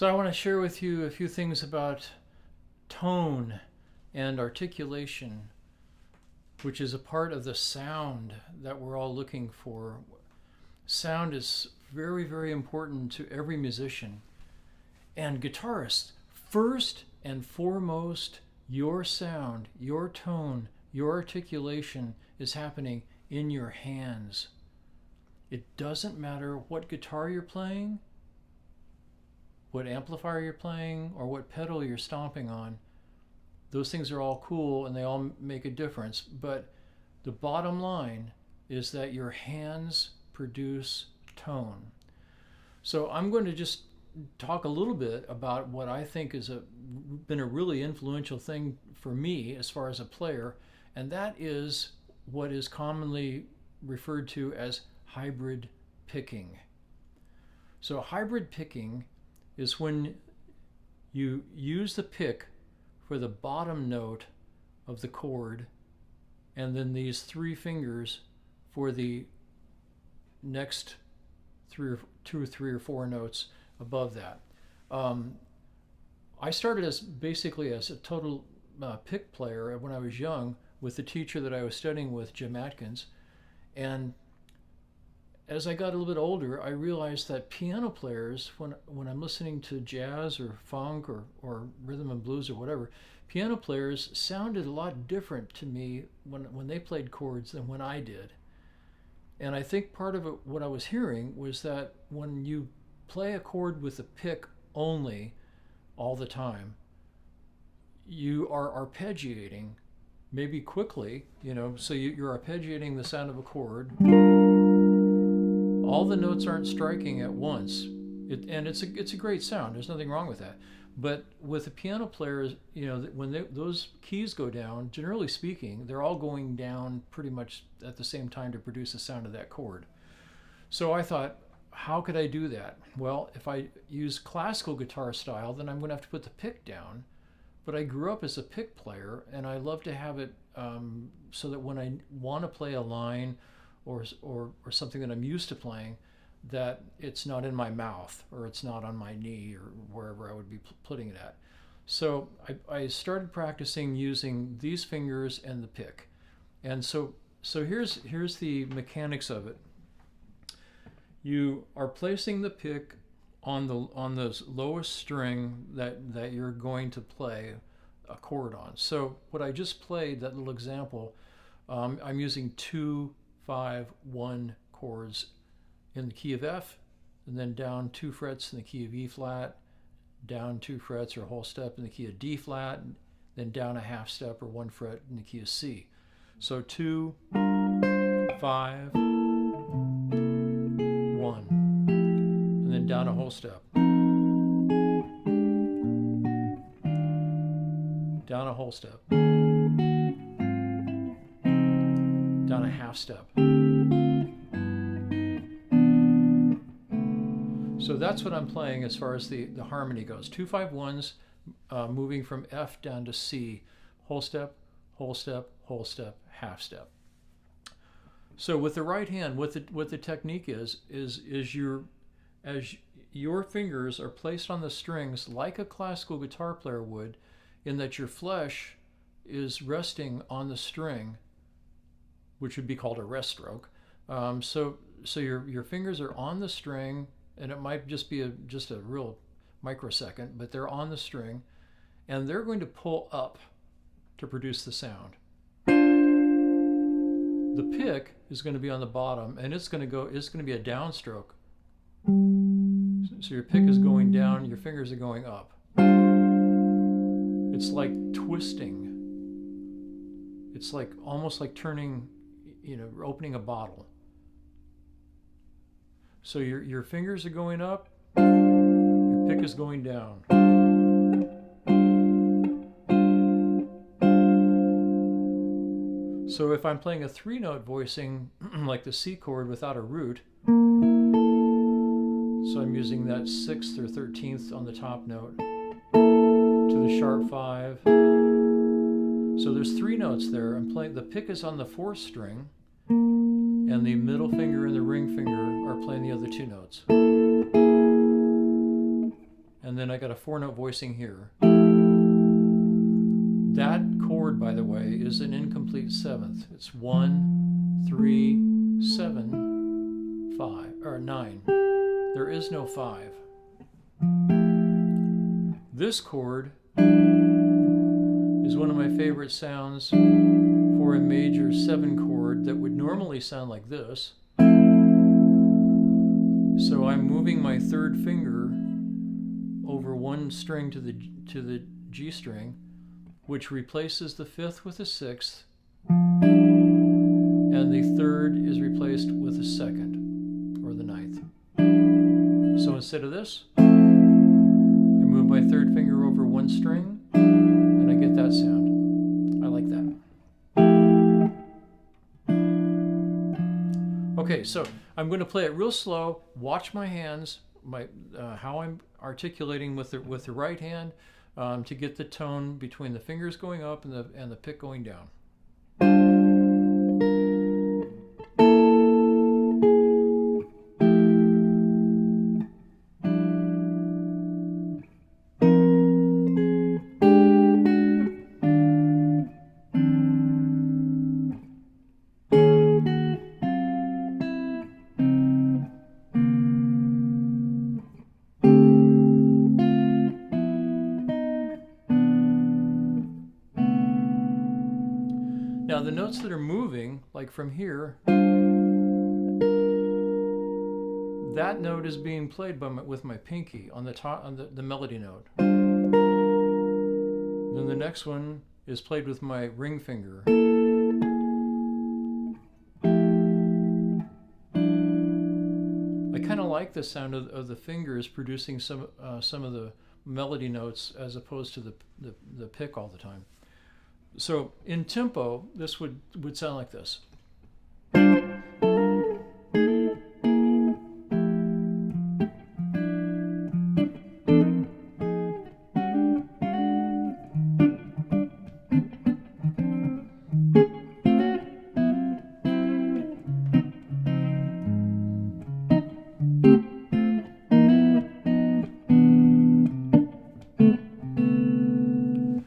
So I want to share with you a few things about tone and articulation, which is a part of the sound that we're all looking for. Sound is very, very important to every musician. And guitarists, first and foremost, your sound, your tone, your articulation is happening in your hands. It doesn't matter what guitar you're playing, what amplifier you're playing, or what pedal you're stomping on. Those things are all cool and they all make a difference. But the bottom line is that your hands produce tone. So I'm going to just talk a little bit about what I think has been a really influential thing for me as far as a player, and that is what is commonly referred to as hybrid picking. So hybrid picking is when you use the pick for the bottom note of the chord and then these three fingers for the next two or three or four notes above that. I started basically as a total pick player when I was young with the teacher that I was studying with, Jim Atkins. And as I got a little bit older, I realized that piano players, when I'm listening to jazz or funk or rhythm and blues or whatever, piano players sounded a lot different to me when they played chords than when I did. And I think part of it, what I was hearing was that when you play a chord with a pick only all the time, you are arpeggiating, maybe quickly, so you're arpeggiating the sound of a chord. All the notes aren't striking at once, and it's a great sound. There's nothing wrong with that. But with a piano player, when those keys go down, generally speaking, they're all going down pretty much at the same time to produce the sound of that chord. So I thought, how could I do that? Well, if I use classical guitar style, then I'm going to have to put the pick down. But I grew up as a pick player, and I love to have it so that when I want to play a line or something that I'm used to playing, that it's not in my mouth or it's not on my knee or wherever I would be putting it at. So I started practicing using these fingers and the pick. And so here's the mechanics of it. You are placing the pick on the lowest string that you're going to play a chord on. So what I just played, that little example, I'm using 2, 5, 1 chords in the key of F, and then down 2 frets in the key of E flat, down 2 frets or a whole step in the key of D flat, and then down a half step or 1 fret in the key of C. So 2, 5, 1, and then down a whole step, down a whole step, down a half step. So that's what I'm playing as far as the harmony goes. 2, 5, 1s, moving from F down to C, whole step, whole step, whole step, half step. So with the right hand, what the technique is as your fingers are placed on the strings like a classical guitar player would, in that your flesh is resting on the string, which would be called a rest stroke. So your fingers are on the string, and it might just be just a real microsecond, but they're on the string, and they're going to pull up to produce the sound. The pick is going to be on the bottom, and it's going to be a downstroke. So your pick is going down, your fingers are going up. It's like twisting. It's like almost like turning, opening a bottle. So your fingers are going up, your pick is going down. So if I'm playing a 3-note voicing, like the C chord without a root, so I'm using that 6th or 13th on the top note to the sharp 5. So there's 3 notes there. I'm playing, the pick is on the 4th string, and the middle finger and the ring finger are playing the other 2 notes. and then I got a 4-note voicing here. That chord, by the way, is an incomplete seventh. It's 1, 3, 7, 5, or 9. There is no 5. This chord is one of my favorite sounds for a major 7 chord that would normally sound like this. So I'm moving my 3rd finger over one string to the G string, which replaces the 5th with a 6th, and the 3rd is replaced with a 2nd, or the 9th. So instead of this, I move my 3rd finger over one string, and I get that sound. I like that. Okay, so I'm going to play it real slow. Watch my hands, how I'm articulating with the right hand to get the tone between the fingers going up and the pick going down. Now the notes that are moving, like from here, that note is being played with my pinky on the top, on the melody note. Then the next one is played with my ring finger. I kind of like the sound of the fingers producing some of the melody notes as opposed to the pick all the time. So in tempo, this would sound like this.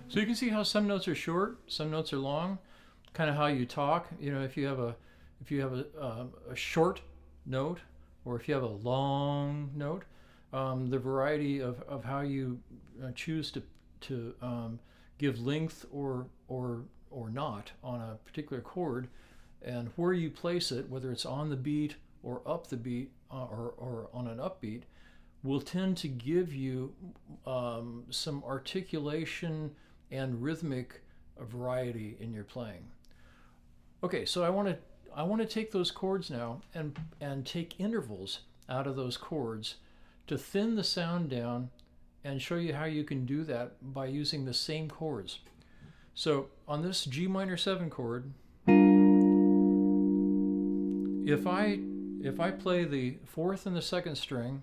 So you can see how some notes are short, some notes are long, kind of how you talk. You know, if you have a short note, or if you have a long note, the variety of how you choose to give length or not on a particular chord, and where you place it, whether it's on the beat or up the beat or on an upbeat, will tend to give you some articulation and rhythmic variety in your playing. Okay, so I want to take those chords now and take intervals out of those chords to thin the sound down and show you how you can do that by using the same chords. So on this G minor 7 chord, if I play the 4th and the 2nd string,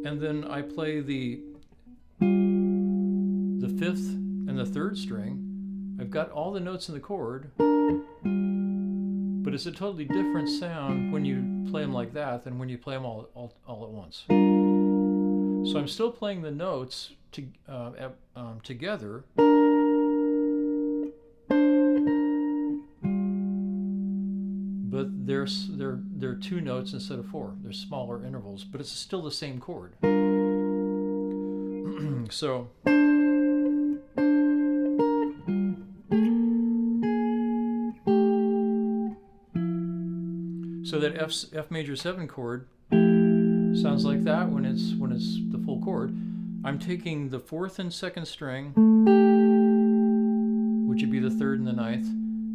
and then I play the 5th and the 3rd string, I've got all the notes in the chord, but it's a totally different sound when you play them like that than when you play them all at once. So I'm still playing the notes together, but they're 2 notes instead of 4. They're smaller intervals, but it's still the same chord. So that F major 7 chord sounds like that when it's the full chord. I'm taking the 4th and 2nd string, which would be the 3rd and the 9th,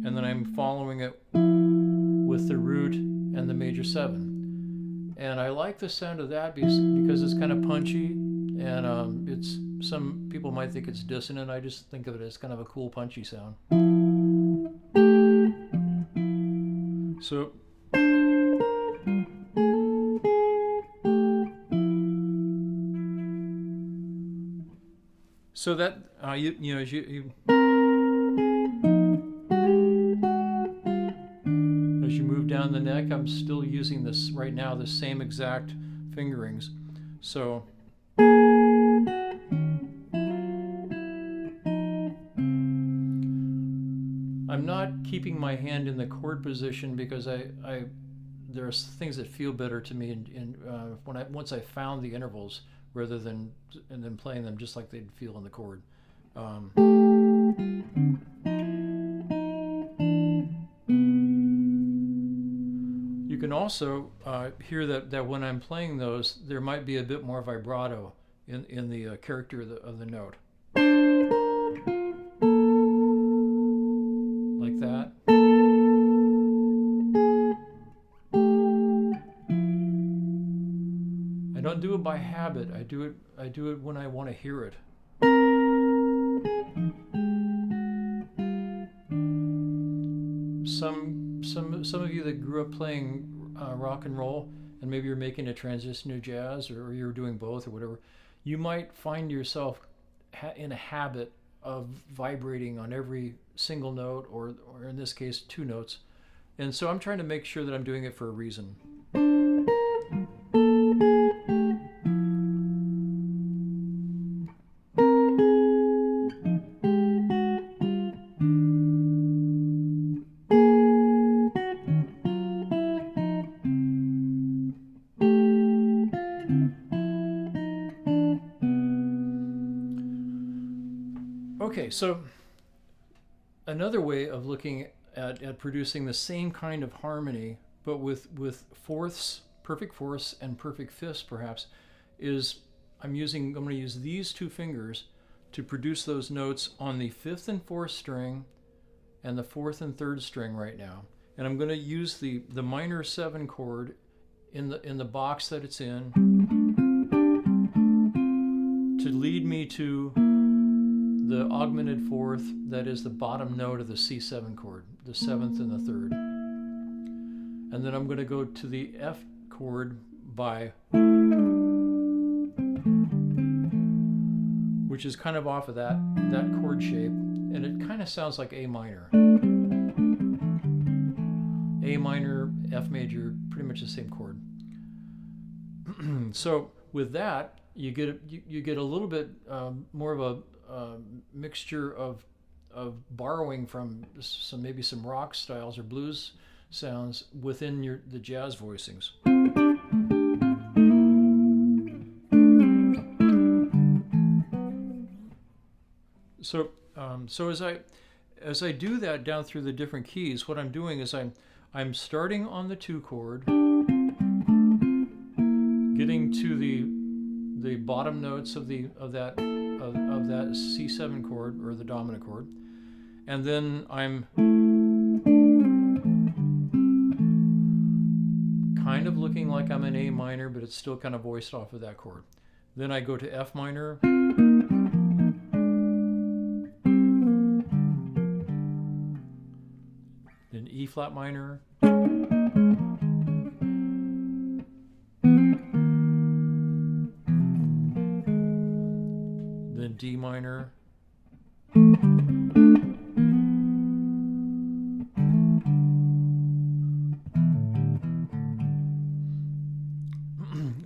and then I'm following it with the root and the major 7. And I like the sound of that because it's kind of punchy, and some people might think it's dissonant. I just think of it as kind of a cool punchy sound. So that you know, as you move down the neck, I'm still using this right now, the same exact fingerings. So I'm not keeping my hand in the chord position because there's things that feel better to me once I found the intervals rather than playing them just like they'd feel in the chord. You can also hear that when I'm playing those, there might be a bit more vibrato in the character of the note. Like that. I don't do it by habit. I do it when I want to hear it. Some of you that grew up playing rock and roll, and maybe you're making a transition to jazz, or you're doing both or whatever, you might find yourself in a habit of vibrating on every single note, or in this case, 2 notes. And so I'm trying to make sure that I'm doing it for a reason. Okay, so another way of looking at producing the same kind of harmony, but with fourths, perfect fourths, and perfect fifths, perhaps, is I'm going to use these 2 fingers to produce those notes on the 5th and 4th string and the 4th and 3rd string right now. And I'm going to use the minor 7 chord in the box that it's in to lead me to the augmented 4th, that is the bottom note of the C7 chord, the 7th and the 3rd. And then I'm going to go to the F chord which is kind of off of that chord shape, and it kind of sounds like A minor. A minor, F major, pretty much the same chord. So with that, you get a little bit more of a mixture of borrowing from maybe some rock styles or blues sounds within the jazz voicings. So as I do that down through the different keys, what I'm doing is I'm starting on the 2 chord, getting to the bottom notes of that C7 chord, or the dominant chord, and then I'm kind of looking like I'm in A minor, but it's still kind of voiced off of that chord. Then I go to F minor, then E flat minor, then D minor,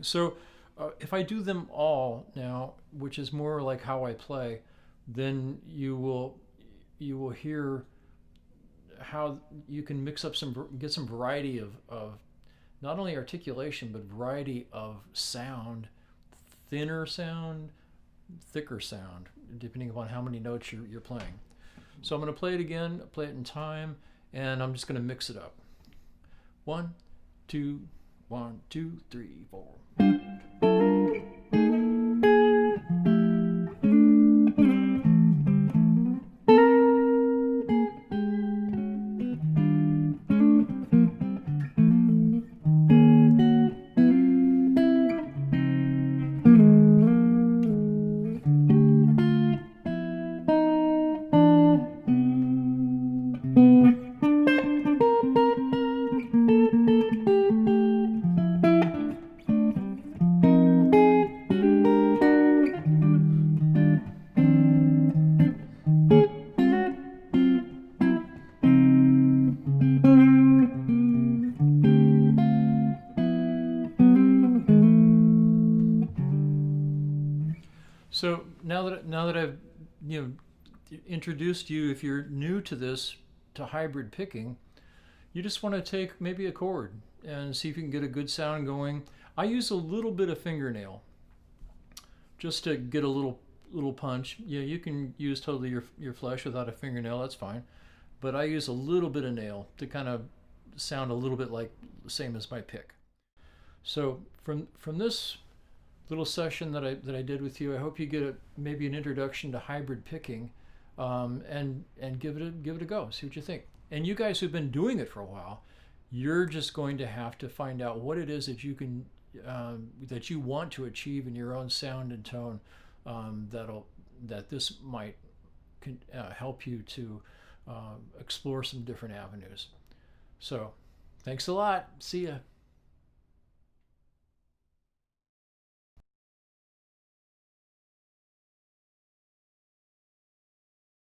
so if I do them all now, which is more like how I play, then you will hear how you can mix up get some variety of not only articulation, but variety of sound, thinner sound, thicker sound, depending upon how many notes you're playing. So I'm going to play it again, play it in time, and I'm just going to mix it up. 1, 2, 1, 2, 3, 4. now that I've introduced you, if you're new to this, to hybrid picking, you just want to take maybe a chord and see if you can get a good sound going. I use a little bit of fingernail just to get a little punch. Yeah, you can use totally your flesh without a fingernail, that's fine. But I use a little bit of nail to kind of sound a little bit like the same as my pick. So from this little session that I did with you, I hope you get maybe an introduction to hybrid picking, and give it a go. See what you think. And you guys who've been doing it for a while, you're just going to have to find out what it is that you can that you want to achieve in your own sound and tone, that this might help you to explore some different avenues. So thanks a lot. See ya.